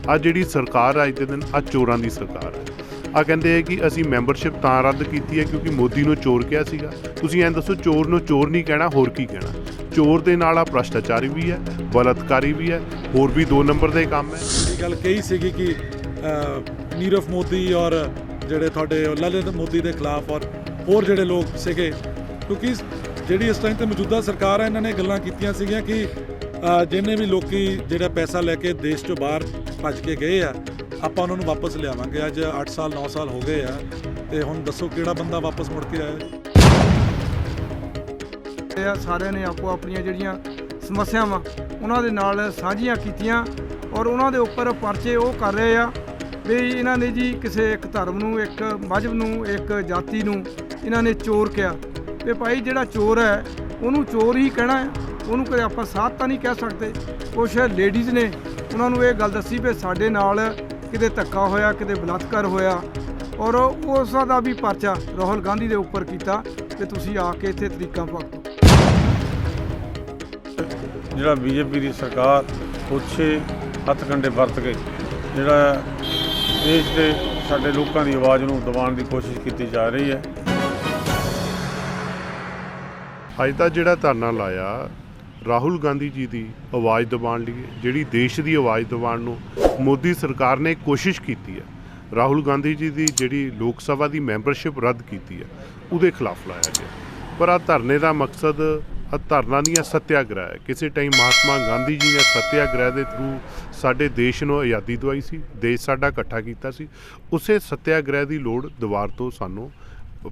ਆ ਜਿਹੜੀ ਸਰਕਾਰ ਅੱਜ ਦੇ ਦਿਨ ਆ ਚੋਰਾਂ ਦੀ ਸਰਕਾਰ ਹੈ। ਆ ਕਹਿੰਦੇ ਹੈ ਕਿ ਅਸੀਂ ਮੈਂਬਰਸ਼ਿਪ ਤਾਂ ਰੱਦ ਕੀਤੀ ਹੈ ਕਿਉਂਕਿ ਮੋਦੀ ਨੂੰ ਚੋਰ ਕਿਹਾ ਸੀਗਾ। ਤੁਸੀਂ ਐਂ ਦੱਸੋ, ਚੋਰ ਨੂੰ ਚੋਰ ਨਹੀਂ ਕਹਿਣਾ, ਹੋਰ ਕੀ ਕਹਿਣਾ? ਚੋਰ ਦੇ ਨਾਲ ਆ ਭ੍ਰਸ਼ਟਾਚਾਰੀ ਵੀ ਹੈ, ਬਲਾਤਕਾਰੀ ਵੀ ਹੈ, ਹੋਰ ਵੀ 2 ਨੰਬਰ ਦੇ ਕੰਮ ਹੈ। ਇਹ ਗੱਲ ਕਹੀ ਸੀਗੀ ਕਿ ਨੀਰਵ ਮੋਦੀ ਔਰ ਜਿਹੜੇ ਤੁਹਾਡੇ ਲਲਿਤ ਮੋਦੀ ਦੇ ਖਿਲਾਫ ਔਰ ਹੋਰ ਜਿਹੜੇ ਲੋਕ ਸੀਗੇ, ਕਿਉਂਕਿ ਜਿਹੜੀ ਇਸ ਟਾਈਮ ਤੇ ਮੌਜੂਦਾ ਸਰਕਾਰ ਹੈ, ਇਹਨਾਂ ਨੇ ਗੱਲਾਂ ਕੀਤੀਆਂ ਸੀਗੀਆਂ ਕਿ ਜਿੰਨੇ ਵੀ ਲੋਕੀ ਜਿਹੜਾ ਪੈਸਾ ਲੈ ਕੇ ਦੇਸ਼ ਤੋਂ ਬਾਹਰ ਭੱਜ ਕੇ ਗਏ ਆ, ਆਪਾਂ ਉਹਨਾਂ ਨੂੰ ਵਾਪਸ ਲਿਆਵਾਂਗੇ। ਅੱਜ 8 ਸਾਲ 9 ਸਾਲ ਹੋ ਗਏ ਆ, ਤੇ ਹੁਣ ਦੱਸੋ ਕਿਹੜਾ ਬੰਦਾ ਵਾਪਸ ਮੁੜ ਕੇ ਆਇਆ? ਸਾਰਿਆਂ ਨੇ ਆਪੋ ਆਪਣੀਆਂ ਜਿਹੜੀਆਂ ਸਮੱਸਿਆਵਾਂ ਉਹਨਾਂ ਦੇ ਨਾਲ ਸਾਂਝੀਆਂ ਕੀਤੀਆਂ ਔਰ ਉਹਨਾਂ ਦੇ ਉੱਪਰ ਪਰਚੇ ਉਹ ਕਰ ਰਹੇ ਆ ਵੀ ਇਹਨਾਂ ਨੇ ਜੀ ਕਿਸੇ ਇੱਕ ਧਰਮ ਨੂੰ, ਇੱਕ ਮਜ਼ਹਬ ਨੂੰ, ਇੱਕ ਜਾਤੀ ਨੂੰ ਇਹਨਾਂ ਨੇ ਚੋਰ ਕਿਹਾ। ਤੇ ਭਾਈ ਜਿਹੜਾ ਚੋਰ ਹੈ ਉਹਨੂੰ ਚੋਰ ਹੀ ਕਹਿਣਾ ਹੈ, ਉਹਨੂੰ ਕਦੇ ਆਪਾਂ ਸਾਥ ਤਾਂ ਨਹੀਂ ਕਹਿ ਸਕਦੇ। ਕੁਛ ਲੇਡੀਜ਼ ਨੇ ਉਹਨਾਂ ਨੂੰ ਇਹ ਗੱਲ ਦੱਸੀ ਵੀ ਸਾਡੇ ਨਾਲ ਕਿਤੇ ਧੱਕਾ ਹੋਇਆ, ਕਿਤੇ ਬਲਾਤਕਾਰ ਹੋਇਆ, ਔਰ ਉਸ ਦਾ ਵੀ ਪਰਚਾ ਰਾਹੁਲ ਗਾਂਧੀ ਦੇ ਉੱਪਰ ਕੀਤਾ ਕਿ ਤੁਸੀਂ ਆ ਕੇ ਇੱਥੇ ਤਰੀਕਾਂ ਭਗਤੋ। ਜਿਹੜਾ ਬੀਜੇਪੀ ਦੀ ਸਰਕਾਰ ਉੱਚੇ ਹੱਥਕੰਡੇ ਵਰਤ ਕੇ ਜਿਹੜਾ ਦੇਸ਼ ਦੇ ਸਾਡੇ ਲੋਕਾਂ ਦੀ ਆਵਾਜ਼ ਨੂੰ ਦਬਾਉਣ ਦੀ ਕੋਸ਼ਿਸ਼ ਕੀਤੀ ਜਾ ਰਹੀ ਹੈ। ਅੱਜ ਦਾ ਜਿਹੜਾ ਧਰਨਾ ਲਾਇਆ ਰਾਹੁਲ ਗਾਂਧੀ ਜੀ ਦੀ ਆਵਾਜ਼ ਦਬਾਉਣ ਲਈ, ਜਿਹੜੀ ਦੇਸ਼ ਦੀ ਆਵਾਜ਼ ਦਬਾਉਣ ਨੂੰ ਮੋਦੀ ਸਰਕਾਰ ਨੇ ਕੋਸ਼ਿਸ਼ ਕੀਤੀ ਹੈ। ਰਾਹੁਲ ਗਾਂਧੀ ਜੀ ਦੀ ਜਿਹੜੀ ਲੋਕ ਸਭਾ ਦੀ ਮੈਂਬਰਸ਼ਿਪ ਰੱਦ ਕੀਤੀ ਹੈ, ਉਹਦੇ ਖਿਲਾਫ ਲਾਇਆ ਗਿਆ। ਪਰ ਆ ਧਰਨੇ ਦਾ ਮਕਸਦ ਧਰਨਾ ਨਹੀਂ ਹੈ, ਸੱਤਿਆਗ੍ਰਹਿ ਹੈ। ਕਿਸੇ ਟਾਈਮ ਮਹਾਤਮਾ ਗਾਂਧੀ ਜੀ ਨੇ ਸੱਤਿਆਗ੍ਰਹਿ ਦੇ ਥਰੂ ਸਾਡੇ ਦੇਸ਼ ਨੂੰ ਆਜ਼ਾਦੀ ਦਵਾਈ ਸੀ, ਦੇਸ਼ ਸਾਡਾ ਇਕੱਠਾ ਕੀਤਾ ਸੀ। ਉਸੇ ਸੱਤਿਆਗ੍ਰਹਿ ਦੀ ਲੋੜ ਦੁਬਾਰਾ ਤੋਂ ਸਾਨੂੰ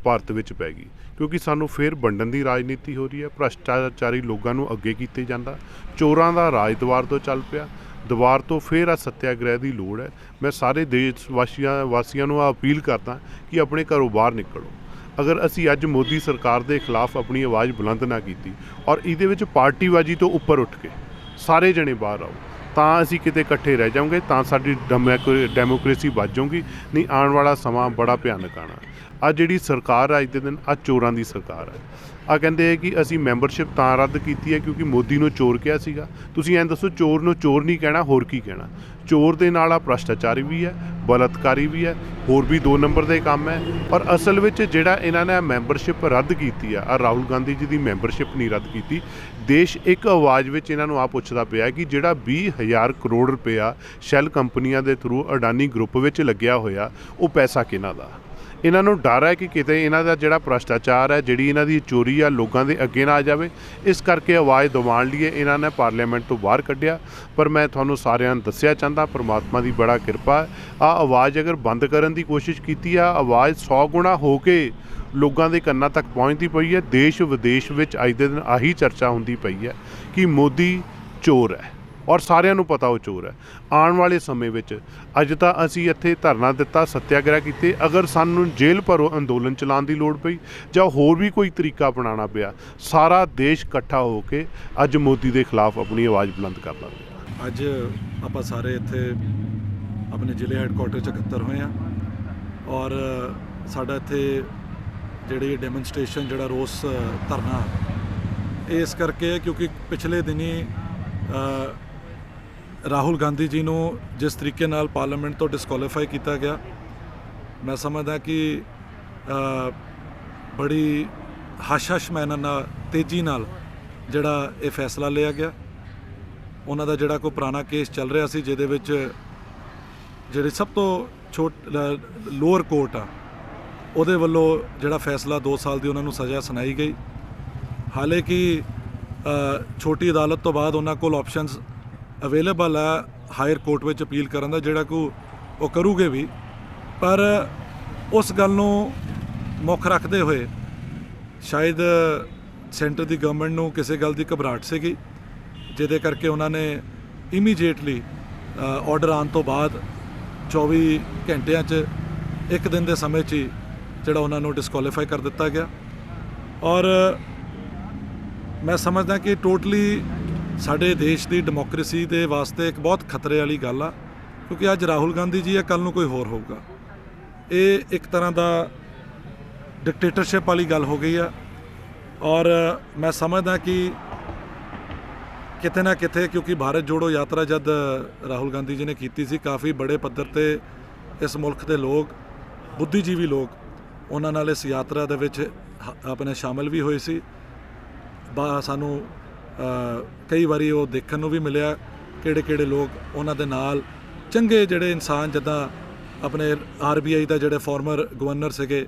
ਭਾਰਤ ਵਿੱਚ ਪੈ ਗਈ, ਕਿਉਂਕਿ ਸਾਨੂੰ ਫਿਰ ਵੰਡਣ ਦੀ ਰਾਜਨੀਤੀ ਹੋ ਰਹੀ ਹੈ। ਭ੍ਰਸ਼ਟਾਚਾਰੀ ਲੋਕਾਂ ਨੂੰ ਅੱਗੇ ਕੀਤੇ ਜਾਂਦਾ, ਚੋਰਾਂ ਦਾ ਰਾਜ ਦੁਬਾਰਾ ਤੋਂ ਚੱਲ ਪਿਆ। ਦੁਬਾਰਾ ਤੋਂ ਫਿਰ ਆ ਸੱਤਿਆਗ੍ਰਹਿ ਦੀ ਲੋੜ ਹੈ। ਮੈਂ ਸਾਰੇ ਦੇਸ਼ ਵਾਸੀਆਂ ਨੂੰ ਅਪੀਲ ਕਰਦਾ ਕਿ ਆਪਣੇ ਘਰੋਂ ਬਾਹਰ ਨਿਕਲੋ। ਅਗਰ ਅਸੀਂ ਅੱਜ ਮੋਦੀ ਸਰਕਾਰ ਦੇ ਖਿਲਾਫ ਆਪਣੀ ਆਵਾਜ਼ ਬੁਲੰਦ ਨਾ ਕੀਤੀ ਔਰ ਇਹਦੇ ਵਿੱਚ ਪਾਰਟੀਬਾਜ਼ੀ ਤੋਂ ਉੱਪਰ ਉੱਠ ਕੇ ਸਾਰੇ ਜਣੇ ਬਾਹਰ ਆਓ, ਤਾਂ ਅਸੀਂ ਕਿਤੇ ਇਕੱਠੇ ਰਹਿ ਜਾਵਾਂਗੇ, ਤਾਂ ਸਾਡੀ ਡੈਮੋਕ੍ਰੇਸੀ ਬਚ ਜਾਊਗੀ। ਨਹੀਂ, ਆਉਣ ਵਾਲਾ ਸਮਾਂ ਬੜਾ ਭਿਆਨਕ ਆਉਣਾ। ਆ ਜਿਹੜੀ ਸਰਕਾਰ ਅੱਜ ਦੇ ਦਿਨ ਆ ਚੋਰਾਂ ਦੀ ਸਰਕਾਰ ਹੈ। ਆ ਕਹਿੰਦੇ ਹੈ ਕਿ ਅਸੀਂ ਮੈਂਬਰਸ਼ਿਪ ਤਾਂ ਰੱਦ ਕੀਤੀ ਹੈ ਕਿਉਂਕਿ ਮੋਦੀ ਨੂੰ ਚੋਰ ਕਿਹਾ ਸੀਗਾ। ਤੁਸੀਂ ਐਂ ਦੱਸੋ, ਚੋਰ ਨੂੰ ਚੋਰ ਨਹੀਂ ਕਹਿਣਾ, ਹੋਰ ਕੀ ਕਹਿਣਾ? ਚੋਰ ਦੇ ਨਾਲ ਆ ਭ੍ਰਸ਼ਟਾਚਾਰੀ ਵੀ ਹੈ, ਬਲਾਤਕਾਰੀ ਵੀ ਹੈ, ਹੋਰ ਵੀ 2 ਨੰਬਰ ਦੇ ਕੰਮ ਹੈ। ਔਰ ਅਸਲ ਵਿੱਚ ਜਿਹੜਾ ਇਹਨਾਂ ਨੇ ਮੈਂਬਰਸ਼ਿਪ ਰੱਦ ਕੀਤੀ ਆ ਰਾਹੁਲ ਗਾਂਧੀ ਜੀ ਦੀ ਮੈਂਬਰਸ਼ਿਪ ਨਹੀਂ ਰੱਦ ਕੀਤੀ। ਦੇਸ਼ ਇੱਕ ਆਵਾਜ਼ ਵਿੱਚ ਇਹਨਾਂ ਨੂੰ ਆ ਪੁੱਛਦਾ ਪਿਆ ਕਿ ਜਿਹੜਾ 20,000 ਕਰੋੜ ਰੁਪਇਆ ਸ਼ੈਲ ਕੰਪਨੀਆਂ ਦੇ ਥਰੂ ਅਡਾਨੀ ਗਰੁੱਪ ਵਿੱਚ ਲੱਗਿਆ ਹੋਇਆ, ਉਹ ਪੈਸਾ ਕਿਹਨਾਂ ਦਾ? ਇਹਨਾਂ ਨੂੰ ਡਰ ਹੈ ਕਿ ਕਿਤੇ ਇਹਨਾਂ ਦਾ ਜਿਹੜਾ ਭ੍ਰਸ਼ਟਾਚਾਰ ਹੈ, ਜਿਹੜੀ ਇਹਨਾਂ ਦੀ ਚੋਰੀ ਆ, ਲੋਕਾਂ ਦੇ ਅੱਗੇ ਨਾ ਆ ਜਾਵੇ। ਇਸ ਕਰਕੇ ਆਵਾਜ਼ ਦਬਾਉਣ ਲਈ ਇਹਨਾਂ ਨੇ ਪਾਰਲੀਮੈਂਟ ਤੋਂ ਬਾਹਰ ਕੱਢਿਆ। ਪਰ ਮੈਂ ਤੁਹਾਨੂੰ ਸਾਰਿਆਂ ਨੂੰ ਦੱਸਿਆ ਚਾਹੁੰਦਾ, ਪਰਮਾਤਮਾ ਦੀ ਬੜਾ ਕਿਰਪਾ ਹੈ। ਆ ਆਵਾਜ਼ ਅਗਰ ਬੰਦ ਕਰਨ ਦੀ ਕੋਸ਼ਿਸ਼ ਕੀਤੀ ਆ, ਆਵਾਜ਼ 100 ਗੁਣਾ ਹੋ ਕੇ ਲੋਕਾਂ ਦੇ ਕੰਨਾਂ ਤੱਕ ਪਹੁੰਚਦੀ ਪਈ ਹੈ। ਦੇਸ਼ ਵਿਦੇਸ਼ ਵਿੱਚ ਅੱਜ ਦੇ ਦਿਨ ਆਹੀ ਚਰਚਾ ਹੁੰਦੀ ਪਈ ਹੈ ਕਿ ਮੋਦੀ ਚੋਰ ਹੈ ਔਰ ਸਾਰਿਆਂ ਨੂੰ ਪਤਾ ਉਹ ਚੋਰ ਹੈ। ਆਉਣ ਵਾਲੇ ਸਮੇਂ ਵਿੱਚ ਅੱਜ ਤਾਂ ਅਸੀਂ ਇੱਥੇ ਧਰਨਾ ਦਿੱਤਾ, ਸੱਤਿਆਗ੍ਰਹਿ ਕੀਤੇ, ਅਗਰ ਸਾਨੂੰ ਜੇਲ੍ਹ ਭਰੋ ਅੰਦੋਲਨ ਚਲਾਉਣ ਦੀ ਲੋੜ ਪਈ ਜਾਂ ਹੋਰ ਵੀ ਕੋਈ ਤਰੀਕਾ ਅਪਣਾਉਣਾ ਪਿਆ, ਸਾਰਾ ਦੇਸ਼ ਇਕੱਠਾ ਹੋ ਕੇ ਅੱਜ ਮੋਦੀ ਦੇ ਖਿਲਾਫ ਆਪਣੀ ਆਵਾਜ਼ ਬੁਲੰਦ ਕਰ ਲਾਂਗੇ। ਅੱਜ ਆਪਾਂ ਸਾਰੇ ਇੱਥੇ ਆਪਣੇ ਜ਼ਿਲ੍ਹੇ ਹੈੱਡਕੁਆਟਰ 'ਚ ਇਕੱਤਰ ਹੋਏ ਹਾਂ ਔਰ ਸਾਡਾ ਇੱਥੇ ਜਿਹੜੀ ਡੈਮੋਨਸਟ੍ਰੇਸ਼ਨ, ਜਿਹੜਾ ਰੋਸ ਧਰਨਾ, ਇਸ ਕਰਕੇ ਹੈ ਕਿਉਂਕਿ ਪਿਛਲੇ ਦਿਨੀ ਰਾਹੁਲ ਗਾਂਧੀ ਜੀ ਨੂੰ ਜਿਸ ਤਰੀਕੇ ਨਾਲ ਪਾਰਲੀਮੈਂਟ ਤੋਂ ਡਿਸਕੁਆਲੀਫਾਈ ਕੀਤਾ ਗਿਆ, ਮੈਂ ਸਮਝਦਾ ਕਿ ਬੜੀ ਹਸ਼-ਹਸ਼ ਮੈਨਰ ਨਾਲ, ਤੇਜ਼ੀ ਨਾਲ ਜਿਹੜਾ ਇਹ ਫੈਸਲਾ ਲਿਆ ਗਿਆ। ਉਹਨਾਂ ਦਾ ਜਿਹੜਾ ਕੋਈ ਪੁਰਾਣਾ ਕੇਸ ਚੱਲ ਰਿਹਾ ਸੀ, ਜਿਹਦੇ ਵਿੱਚ ਜਿਹੜੀ ਸਭ ਤੋਂ ਲੋਅਰ ਕੋਰਟ ਆ, ਉਹਦੇ ਵੱਲੋਂ ਜਿਹੜਾ ਫੈਸਲਾ 2 ਸਾਲ ਦੀ ਉਹਨਾਂ ਨੂੰ ਸਜ਼ਾ ਸੁਣਾਈ ਗਈ। ਹਾਲੇ ਕਿ ਛੋਟੀ ਅਦਾਲਤ ਤੋਂ ਬਾਅਦ ਉਹਨਾਂ ਕੋਲ ਆਪਸ਼ਨਸ ਅਵੇਲੇਬਲ ਹੈ ਹਾਇਰ ਕੋਰਟ ਵਿੱਚ ਅਪੀਲ ਕਰਨ ਦਾ, ਜਿਹੜਾ ਕਿ ਉਹ ਕਰੂਗੇ ਵੀ। ਪਰ ਉਸ ਗੱਲ ਨੂੰ ਮੁੱਖ ਰੱਖਦੇ ਹੋਏ ਸ਼ਾਇਦ ਸੈਂਟਰ ਦੀ ਗਵਰਨਮੈਂਟ ਨੂੰ ਕਿਸੇ ਗੱਲ ਦੀ ਘਬਰਾਹਟ ਸੀਗੀ, ਜਿਹਦੇ ਕਰਕੇ ਉਹਨਾਂ ਨੇ ਇਮੀਡੀਏਟਲੀ ਆਰਡਰ ਆਉਣ ਤੋਂ ਬਾਅਦ 24 ਘੰਟਿਆਂ 'ਚ, 1 ਦਿਨ ਦੇ ਸਮੇਂ 'ਚ ਹੀ ਜਿਹੜਾ ਉਹਨਾਂ ਨੂੰ ਡਿਸਕੁਆਲੀਫਾਈ ਕਰ ਦਿੱਤਾ ਗਿਆ। ਔਰ ਮੈਂ ਸਮਝਦਾ ਕਿ ਟੋਟਲੀ ਸਾਡੇ ਦੇਸ਼ ਦੀ ਡੈਮੋਕ੍ਰੇਸੀ ਦੇ ਵਾਸਤੇ ਇੱਕ ਬਹੁਤ ਖਤਰੇ ਵਾਲੀ ਗੱਲ ਆ, ਕਿਉਂਕਿ ਅੱਜ ਰਾਹੁਲ ਗਾਂਧੀ ਜੀ ਹੈ, ਕੱਲ੍ਹ ਨੂੰ ਕੋਈ ਹੋਰ ਹੋਊਗਾ। ਇਹ ਇੱਕ ਤਰ੍ਹਾਂ ਦਾ ਡਿਕਟੇਟਰਸ਼ਿਪ ਵਾਲੀ ਗੱਲ ਹੋ ਗਈ ਆ। ਔਰ ਮੈਂ ਸਮਝਦਾ ਕਿ ਕਿਤੇ ਨਾ ਕਿਤੇ, ਕਿਉਂਕਿ ਭਾਰਤ ਜੋੜੋ ਯਾਤਰਾ ਜਦ ਰਾਹੁਲ ਗਾਂਧੀ ਜੀ ਨੇ ਕੀਤੀ ਸੀ, ਕਾਫੀ ਬੜੇ ਪੱਧਰ ਤੇ ਇਸ ਮੁਲਕ ਦੇ ਲੋਕ, ਬੁੱਧੀਜੀਵੀ ਲੋਕ, ਉਹਨਾਂ ਨਾਲ ਇਸ ਯਾਤਰਾ ਦੇ ਵਿੱਚ ਆਪਣੇ ਸ਼ਾਮਿਲ ਵੀ ਹੋਏ ਸੀ। ਸਾਨੂੰ ਕਈ ਵਾਰੀ ਉਹ ਦੇਖਣ ਨੂੰ ਵੀ ਮਿਲਿਆ ਕਿਹੜੇ ਕਿਹੜੇ ਲੋਕ ਉਹਨਾਂ ਦੇ ਨਾਲ, ਚੰਗੇ ਜਿਹੜੇ ਇਨਸਾਨ, ਜਿੱਦਾਂ ਆਪਣੇ RBI ਦਾ ਜਿਹੜੇ ਫਾਰਮਰ ਗਵਰਨਰ ਸੀਗੇ,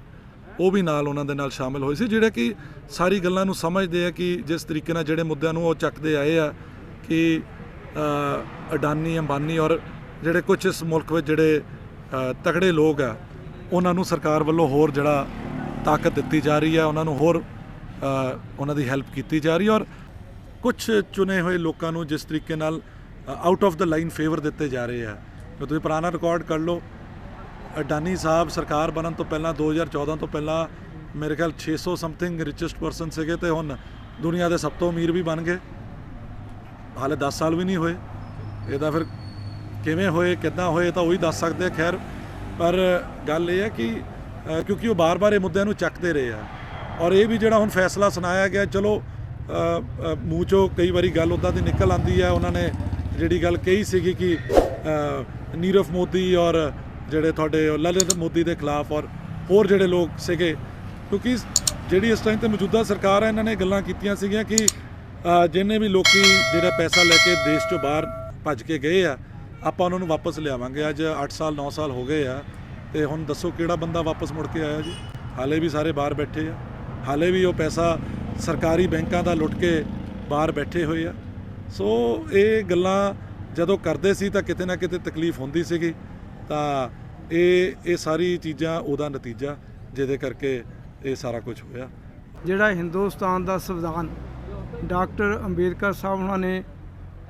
ਉਹ ਵੀ ਨਾਲ ਉਹਨਾਂ ਦੇ ਨਾਲ ਸ਼ਾਮਿਲ ਹੋਏ ਸੀ, ਜਿਹੜੇ ਕਿ ਸਾਰੀ ਗੱਲਾਂ ਨੂੰ ਸਮਝਦੇ ਆ ਕਿ ਜਿਸ ਤਰੀਕੇ ਨਾਲ ਜਿਹੜੇ ਮੁੱਦਿਆਂ ਨੂੰ ਉਹ ਚੱਕਦੇ ਆਏ ਆ ਕਿ ਅਡਾਨੀ, ਅੰਬਾਨੀ ਔਰ ਜਿਹੜੇ ਕੁਝ ਇਸ ਮੁਲਕ ਵਿੱਚ ਜਿਹੜੇ ਤਕੜੇ ਲੋਕ ਆ, ਉਹਨਾਂ ਨੂੰ ਸਰਕਾਰ ਵੱਲੋਂ ਹੋਰ ਜਿਹੜਾ ਤਾਕਤ ਦਿੱਤੀ ਜਾ ਰਹੀ ਹੈ, ਉਹਨਾਂ ਨੂੰ ਹੋਰ ਉਹਨਾਂ ਦੀ ਹੈਲਪ ਕੀਤੀ ਜਾ ਰਹੀ ਹੈ, ਔਰ ਕੁਝ ਚੁਣੇ ਹੋਏ ਲੋਕਾਂ ਨੂੰ ਜਿਸ ਤਰੀਕੇ ਨਾਲ out of the line favour ਦਿੱਤੇ ਜਾ ਰਹੇ ਆ। ਜੋ ਤੁਸੀਂ ਪੁਰਾਣਾ ਰਿਕਾਰਡ ਕਰ ਲਓ, ਅਡਾਨੀ ਸਾਹਿਬ ਸਰਕਾਰ ਬਣਨ ਤੋਂ ਪਹਿਲਾਂ 2014 ਤੋਂ ਪਹਿਲਾਂ ਮੇਰੇ ਖਿਆਲ 600 ਸਮਥਿੰਗ ਰਿਚੈਸਟ ਪਰਸਨ ਸੀਗੇ, ਤੇ ਹੁਣ ਦੁਨੀਆ ਦੇ ਸਭ ਤੋਂ ਅਮੀਰ ਵੀ ਬਣ ਗਏ। ਹਾਲੇ 10 ਸਾਲ ਵੀ ਨਹੀਂ ਹੋਏ। ਇਹਦਾ ਫਿਰ ਕਿਵੇਂ ਹੋਏ, ਕਿੱਦਾਂ ਹੋਏ, ਤਾਂ ਉਹੀ ਦੱਸ ਸਕਦੇ। ਖੈਰ, ਪਰ ਗੱਲ ਇਹ ਹੈ ਕਿ ਕਿਉਂਕਿ ਉਹ ਬਾਰ-ਬਾਰ ਇਹ ਮੁੱਦਿਆਂ ਨੂੰ ਚੱਕਦੇ ਰਹੇ ਆ, ਔਰ ਇਹ ਵੀ ਜਿਹੜਾ ਹੁਣ ਫੈਸਲਾ ਸੁਣਾਇਆ ਗਿਆ, ਚਲੋ ਮੂੰਹ 'ਚੋਂ ਕਈ ਵਾਰੀ ਗੱਲ ਉੱਦਾਂ ਦੀ ਨਿਕਲ ਆਉਂਦੀ ਹੈ। ਉਹਨਾਂ ਨੇ ਜਿਹੜੀ ਗੱਲ ਕਹੀ ਸੀਗੀ ਕਿ ਨੀਰਵ ਮੋਦੀ ਔਰ ਜਿਹੜੇ ਤੁਹਾਡੇ ਲਲਿਤ ਮੋਦੀ ਦੇ ਖਿਲਾਫ ਔਰ ਹੋਰ ਜਿਹੜੇ ਲੋਕ ਸੀਗੇ, ਕਿਉਂਕਿ ਜਿਹੜੀ ਇਸ ਟਾਈਮ ਤੇ ਮੌਜੂਦਾ ਸਰਕਾਰ ਹੈ, ਇਹਨਾਂ ਨੇ ਗੱਲਾਂ ਕੀਤੀਆਂ ਸੀਗੀਆਂ ਕਿ ਜਿੰਨੇ ਵੀ ਲੋਕੀ ਜਿਹੜਾ ਪੈਸਾ ਲੈ ਕੇ ਦੇਸ਼ 'ਚੋਂ ਬਾਹਰ ਭੱਜ ਕੇ ਗਏ ਆ, ਆਪਾਂ ਉਹਨਾਂ ਨੂੰ ਵਾਪਸ ਲਿਆਵਾਂਗੇ। ਅੱਜ 8 ਸਾਲ 9 ਸਾਲ ਹੋ ਗਏ ਆ, ਤੇ ਹੁਣ ਦੱਸੋ ਕਿਹੜਾ ਬੰਦਾ ਵਾਪਸ ਮੁੜ ਕੇ ਆਇਆ ਜੀ? ਹਾਲੇ ਵੀ ਸਾਰੇ ਬਾਹਰ ਬੈਠੇ ਆ, ਹਾਲੇ ਵੀ ਉਹ ਪੈਸਾ ਸਰਕਾਰੀ ਬੈਂਕਾਂ ਦਾ ਲੁੱਟ ਕੇ ਬਾਹਰ ਬੈਠੇ ਹੋਏ ਆ। ਸੋ ਇਹ ਗੱਲਾਂ ਜਦੋਂ ਕਰਦੇ ਸੀ ਤਾਂ ਕਿਤੇ ਨਾ ਕਿਤੇ ਤਕਲੀਫ ਹੁੰਦੀ ਸੀਗੀ। ਤਾਂ ਇਹ ਸਾਰੀ ਚੀਜ਼ਾਂ ਉਹਦਾ ਨਤੀਜਾ ਜਿਹਦੇ ਕਰਕੇ ਇਹ ਸਾਰਾ ਕੁਝ ਹੋਇਆ। ਜਿਹੜਾ ਹਿੰਦੁਸਤਾਨ ਦਾ ਸੰਵਿਧਾਨ ਡਾਕਟਰ ਅੰਬੇਦਕਰ ਸਾਹਿਬ ਉਹਨਾਂ ਨੇ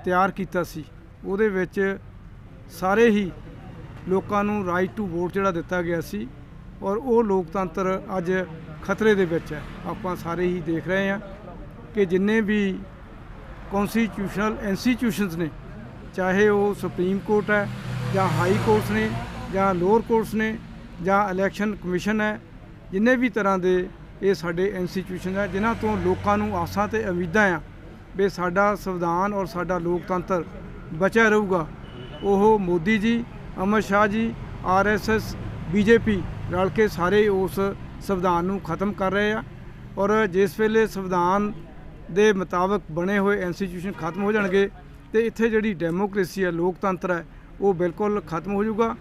ਤਿਆਰ ਕੀਤਾ ਸੀ, ਉਹਦੇ ਵਿੱਚ ਸਾਰੇ ਹੀ ਲੋਕਾਂ ਨੂੰ ਰਾਈਟ ਟੂ ਵੋਟ ਜਿਹੜਾ ਦਿੱਤਾ ਗਿਆ ਸੀ, ਔਰ ਉਹ ਲੋਕਤੰਤਰ ਅੱਜ ਖਤਰੇ ਦੇ ਵਿੱਚ ਹੈ। ਆਪਾਂ ਸਾਰੇ ਹੀ ਦੇਖ ਰਹੇ ਹਾਂ ਕਿ ਜਿੰਨੇ ਵੀ ਕੌਂਸਟੀਟਿਊਸ਼ਨਲ ਇੰਸਟੀਟਿਊਸ਼ਨਸ ਨੇ, ਚਾਹੇ ਉਹ ਸੁਪਰੀਮ ਕੋਰਟ ਹੈ ਜਾਂ ਹਾਈ ਕੋਰਟਸ ਨੇ ਜਾਂ ਲੋਅਰ ਕੋਰਟਸ ਨੇ ਜਾਂ ਇਲੈਕਸ਼ਨ ਕਮਿਸ਼ਨ ਹੈ, ਜਿੰਨੇ ਵੀ ਤਰ੍ਹਾਂ ਦੇ ਇਹ ਸਾਡੇ ਇੰਸਟੀਟਿਊਸ਼ਨ ਹੈ, ਜਿਨ੍ਹਾਂ ਤੋਂ ਲੋਕਾਂ ਨੂੰ ਆਸਾਂ ਤੇ ਉਮੀਦਾਂ ਆ ਵੀ ਸਾਡਾ ਸੰਵਿਧਾਨ ਔਰ ਸਾਡਾ ਲੋਕਤੰਤਰ ਬਚਿਆ ਰਹੂਗਾ, ਉਹ ਮੋਦੀ ਜੀ, ਅਮਿਤ ਸ਼ਾਹ ਜੀ, RSS, BJP ਰਲ ਕੇ ਸਾਰੇ ਉਸ ਸੰਵਿਧਾਨ ਨੂੰ ਖਤਮ ਕਰ ਰਹੇ ਆ। ਔਰ ਜਿਸ ਵੇਲੇ ਸੰਵਿਧਾਨ ਦੇ ਮੁਤਾਬਕ ਬਣੇ ਹੋਏ ਇੰਸਟੀਟਿਊਸ਼ਨ ਖਤਮ ਹੋ ਜਾਣਗੇ ਤੇ ਇੱਥੇ ਜਿਹੜੀ ਡੈਮੋਕ੍ਰੇਸੀ ਹੈ, ਲੋਕਤੰਤਰ ਹੈ, ਉਹ ਬਿਲਕੁਲ ਖਤਮ ਹੋ ਜਾਊਗਾ।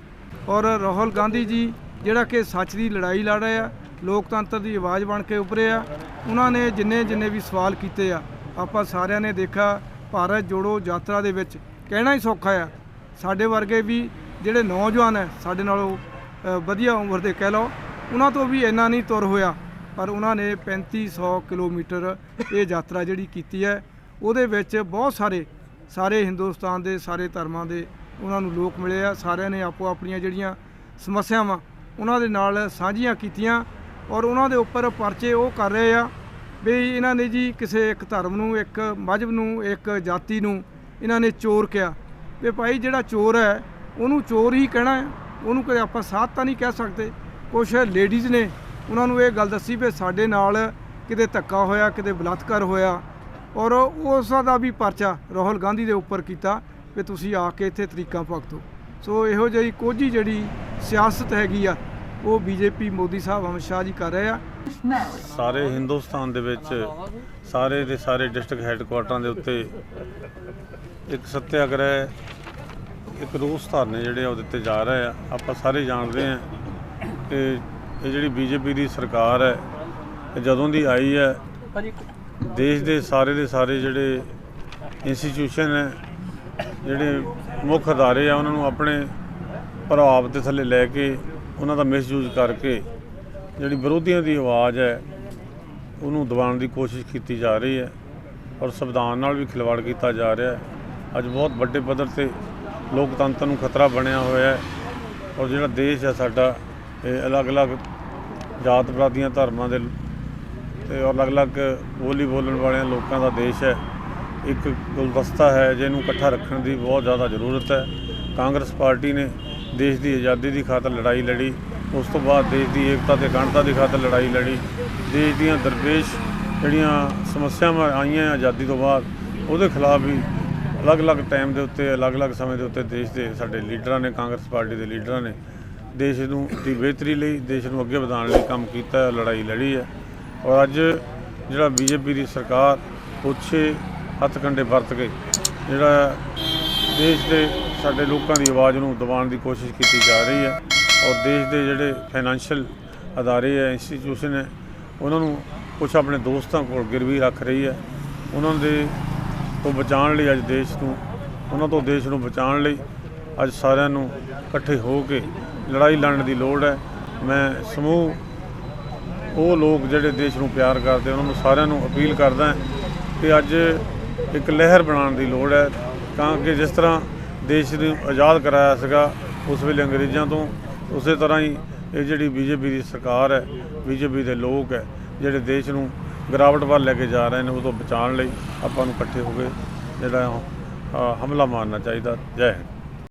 ਔਰ ਰਾਹੁਲ ਗਾਂਧੀ ਜੀ ਜਿਹੜਾ ਕਿ ਸੱਚ ਦੀ ਲੜਾਈ ਲੜ ਰਹੇ ਆ, ਲੋਕਤੰਤਰ ਦੀ ਆਵਾਜ਼ ਬਣ ਕੇ ਉੱਭਰੇ ਆ, ਉਹਨਾਂ ਨੇ ਜਿੰਨੇ ਵੀ ਸਵਾਲ ਕੀਤੇ ਆ, ਆਪਾਂ ਸਾਰਿਆਂ ਨੇ ਦੇਖਿਆ। ਭਾਰਤ ਜੋੜੋ ਯਾਤਰਾ ਦੇ ਵਿੱਚ ਕਹਿਣਾ ਹੀ ਸੌਖਾ ਆ, ਸਾਡੇ ਵਰਗੇ ਵੀ ਜਿਹੜੇ ਨੌਜਵਾਨ ਹੈ, ਸਾਡੇ ਨਾਲੋਂ ਵਧੀਆ ਉਮਰ ਦੇ ਕਹਿ ਲਓ, ਉਹਨਾਂ ਤੋਂ ਵੀ ਇੰਨਾ ਨਹੀਂ ਤੁਰ ਹੋਇਆ, ਪਰ ਉਹਨਾਂ ਨੇ 3500 ਕਿਲੋਮੀਟਰ ਇਹ ਯਾਤਰਾ ਜਿਹੜੀ ਕੀਤੀ ਹੈ, ਉਹਦੇ ਵਿੱਚ ਬਹੁਤ ਸਾਰੇ ਹਿੰਦੁਸਤਾਨ ਦੇ ਸਾਰੇ ਧਰਮਾਂ ਦੇ ਉਹਨਾਂ ਨੂੰ ਲੋਕ ਮਿਲੇ ਆ। ਸਾਰਿਆਂ ਨੇ ਆਪੋ ਆਪਣੀਆਂ ਜਿਹੜੀਆਂ ਸਮੱਸਿਆਵਾਂ ਉਹਨਾਂ ਦੇ ਨਾਲ ਸਾਂਝੀਆਂ ਕੀਤੀਆਂ, ਔਰ ਉਹਨਾਂ ਦੇ ਉੱਪਰ ਪਰਚੇ ਉਹ ਕਰ ਰਹੇ ਆ ਵੀ ਇਹਨਾਂ ਨੇ ਜੀ ਕਿਸੇ ਇੱਕ ਧਰਮ ਨੂੰ, ਇੱਕ ਮਜ਼ਹਬ ਨੂੰ, ਇੱਕ ਜਾਤੀ ਨੂੰ ਇਹਨਾਂ ਨੇ ਚੋਰ ਕਿਹਾ। ਵੀ ਭਾਈ ਜਿਹੜਾ ਚੋਰ ਹੈ ਉਹਨੂੰ ਚੋਰ ਹੀ ਕਹਿਣਾ ਹੈ, ਉਹਨੂੰ ਕਦੇ ਆਪਾਂ ਸਾਧ ਤਾਂ ਨਹੀਂ ਕਹਿ ਸਕਦੇ। ਕੁਛ ਲੇਡੀਜ਼ ਨੇ ਉਹਨਾਂ ਨੂੰ ਇਹ ਗੱਲ ਦੱਸੀ ਵੀ ਸਾਡੇ ਨਾਲ ਕਿਤੇ ਧੱਕਾ ਹੋਇਆ, ਕਿਤੇ ਬਲਾਤਕਾਰ ਹੋਇਆ, ਔਰ ਉਸ ਦਾ ਵੀ ਪਰਚਾ ਰਾਹੁਲ ਗਾਂਧੀ ਦੇ ਉੱਪਰ ਕੀਤਾ ਵੀ ਤੁਸੀਂ ਆ ਕੇ ਇੱਥੇ ਤਰੀਕਾਂ ਭੁਗਤੋ। ਸੋ ਇਹੋ ਜਿਹੀ ਕੋਝੀ ਜਿਹੜੀ ਸਿਆਸਤ ਹੈਗੀ ਆ, ਉਹ BJP ਮੋਦੀ ਸਾਹਿਬ, ਅਮਿਤ ਸ਼ਾਹ ਜੀ ਕਰ ਰਹੇ ਆ। ਸਾਰੇ ਹਿੰਦੁਸਤਾਨ ਦੇ ਵਿੱਚ ਸਾਰੇ ਦੇ ਸਾਰੇ ਡਿਸਟ੍ਰਿਕਟ ਹੈੱਡਕੁਆਟਰਾਂ ਦੇ ਉੱਤੇ ਇੱਕ ਸੱਤਿਆਗ੍ਰਹਿ, ਇੱਕ ਰੋਸ ਧਰਨੇ ਜਿਹੜੇ ਉਹ ਦਿੱਤੇ ਜਾ ਰਹੇ ਆ। ਆਪਾਂ ਸਾਰੇ ਜਾਣਦੇ ਹਾਂ ਕਿ ਇਹ ਜਿਹੜੀ BJP ਦੀ ਸਰਕਾਰ ਹੈ, ਇਹ ਜਦੋਂ ਦੀ ਆਈ ਹੈ, ਦੇਸ਼ ਦੇ ਸਾਰੇ ਜਿਹੜੇ ਇੰਸਟੀਟਿਊਸ਼ਨ ਹੈ, ਜਿਹੜੇ ਮੁੱਖ ਅਦਾਰੇ ਆ, ਉਹਨਾਂ ਨੂੰ ਆਪਣੇ ਪ੍ਰਭਾਵ ਦੇ ਥੱਲੇ ਲੈ ਕੇ ਉਹਨਾਂ ਦਾ ਮਿਸਯੂਜ਼ ਕਰਕੇ ਜਿਹੜੀ ਵਿਰੋਧੀਆਂ ਦੀ ਆਵਾਜ਼ ਹੈ ਉਹਨੂੰ ਦਬਾਉਣ ਦੀ ਕੋਸ਼ਿਸ਼ ਕੀਤੀ ਜਾ ਰਹੀ ਹੈ, ਔਰ ਸੰਵਿਧਾਨ ਨਾਲ ਵੀ ਖਿਲਵਾੜ ਕੀਤਾ ਜਾ ਰਿਹਾ ਹੈ। ਅੱਜ ਬਹੁਤ ਵੱਡੇ ਪੱਧਰ 'ਤੇ ਲੋਕਤੰਤਰ ਨੂੰ ਖਤਰਾ ਬਣਿਆ ਹੋਇਆ ਹੈ, ਔਰ ਜਿਹੜਾ ਦੇਸ਼ ਹੈ ਸਾਡਾ, ਇਹ ਅਲੱਗ-ਅਲੱਗ ਜਾਤ ਬਰਾਦੀਆਂ, ਧਰਮਾਂ ਦੇ ਤੇ ਅਲੱਗ-ਅਲੱਗ ਬੋਲੀ ਬੋਲਣ ਵਾਲਿਆਂ ਲੋਕਾਂ ਦਾ ਦੇਸ਼ ਹੈ। ਇੱਕ ਗੁਲਦਸਤਾ ਹੈ ਜਿਹਨੂੰ ਇਕੱਠਾ ਰੱਖਣ ਦੀ ਬਹੁਤ ਜ਼ਿਆਦਾ ਜ਼ਰੂਰਤ ਹੈ। ਕਾਂਗਰਸ ਪਾਰਟੀ ਨੇ ਦੇਸ਼ ਦੀ ਆਜ਼ਾਦੀ ਦੀ ਖਾਤਰ ਲੜਾਈ ਲੜੀ, ਉਸ ਤੋਂ ਬਾਅਦ ਦੇਸ਼ ਦੀ ਏਕਤਾ ਤੇ ਅਖੰਡਤਾ ਦੀ ਖਾਤਰ ਲੜਾਈ ਲੜੀ। ਦੇਸ਼ ਦੀਆਂ ਦਰਪੇਸ਼ ਜਿਹੜੀਆਂ ਸਮੱਸਿਆਵਾਂ ਆਈਆਂ ਆਜ਼ਾਦੀ ਤੋਂ ਬਾਅਦ, ਉਹਦੇ ਖਿਲਾਫ ਵੀ ਅਲੱਗ-ਅਲੱਗ ਟਾਈਮ ਦੇ ਉੱਤੇ ਅਲੱਗ-ਅਲੱਗ ਸਮੇਂ ਦੇ ਉੱਤੇ ਦੇਸ਼ ਦੇ ਸਾਡੇ ਲੀਡਰਾਂ ਨੇ, ਕਾਂਗਰਸ ਪਾਰਟੀ ਦੇ ਲੀਡਰਾਂ ਨੇ ਦੇਸ਼ ਨੂੰ ਦੀ ਬਿਹਤਰੀ ਲਈ, ਦੇਸ਼ ਨੂੰ ਅੱਗੇ ਵਧਾਉਣ ਲਈ ਕੰਮ ਕੀਤਾ ਹੈ, ਲੜਾਈ ਲੜੀ ਹੈ। ਔਰ ਅੱਜ ਜਿਹੜਾ ਬੀਜੇਪੀ ਦੀ ਸਰਕਾਰ ਪੁੱਛੇ ਹੱਥ ਕੰਡੇ ਵਰਤ ਕੇ ਜਿਹੜਾ ਦੇਸ਼ ਦੇ ਸਾਡੇ ਲੋਕਾਂ ਦੀ ਆਵਾਜ਼ ਨੂੰ ਦਬਾਉਣ ਦੀ ਕੋਸ਼ਿਸ਼ ਕੀਤੀ ਜਾ ਰਹੀ ਹੈ ਔਰ ਦੇਸ਼ ਦੇ ਜਿਹੜੇ ਫਾਈਨੈਂਸ਼ੀਅਲ ਅਦਾਰੇ ਹੈ, ਇੰਸਟੀਟਿਊਸ਼ਨ ਹੈ, ਉਹਨਾਂ ਨੂੰ ਕੁਛ ਆਪਣੇ ਦੋਸਤਾਂ ਕੋਲ ਗਿਰਵੀ ਰੱਖ ਰਹੀ ਹੈ। ਉਹਨਾਂ ਦੇ ਤੋਂ ਬਚਾਉਣ ਲਈ ਅੱਜ ਦੇਸ਼ ਨੂੰ, ਉਹਨਾਂ ਤੋਂ ਦੇਸ਼ ਨੂੰ ਬਚਾਉਣ ਲਈ ਅੱਜ ਸਾਰਿਆਂ ਨੂੰ ਇਕੱਠੇ ਹੋ ਕੇ ਲੜਾਈ ਲੜਨ ਦੀ ਲੋੜ ਹੈ। ਮੈਂ ਸਮੂਹ ਉਹ ਲੋਕ ਜਿਹੜੇ ਦੇਸ਼ ਨੂੰ ਪਿਆਰ ਕਰਦੇ ਉਹਨਾਂ ਨੂੰ ਸਾਰਿਆਂ ਨੂੰ ਅਪੀਲ ਕਰਦਾ ਕਿ ਅੱਜ ਇੱਕ ਲਹਿਰ ਬਣਾਉਣ ਦੀ ਲੋੜ ਹੈ, ਤਾਂ ਕਿ ਜਿਸ ਤਰ੍ਹਾਂ ਦੇਸ਼ ਨੂੰ ਆਜ਼ਾਦ ਕਰਾਇਆ ਸੀਗਾ ਉਸ ਵੇਲੇ ਅੰਗਰੇਜ਼ਾਂ ਤੋਂ, ਉਸੇ ਤਰ੍ਹਾਂ ਹੀ ਇਹ ਜਿਹੜੀ ਬੀਜੇਪੀ ਦੀ ਸਰਕਾਰ ਹੈ, ਬੀਜੇਪੀ ਦੇ ਲੋਕ ਹੈ ਜਿਹੜੇ ਦੇਸ਼ ਨੂੰ ਗਿਰਾਵਟ ਵੱਲ ਲੈ ਕੇ ਜਾ ਰਹੇ ਨੇ, ਉਹ ਤੋਂ ਬਚਾਉਣ ਲਈ ਆਪਾਂ ਨੂੰ ਇਕੱਠੇ ਹੋ ਕੇ ਜਿਹੜਾ ਹਮਲਾ ਮਾਰਨਾ ਚਾਹੀਦਾ। ਜੈ ਹਿੰਦ।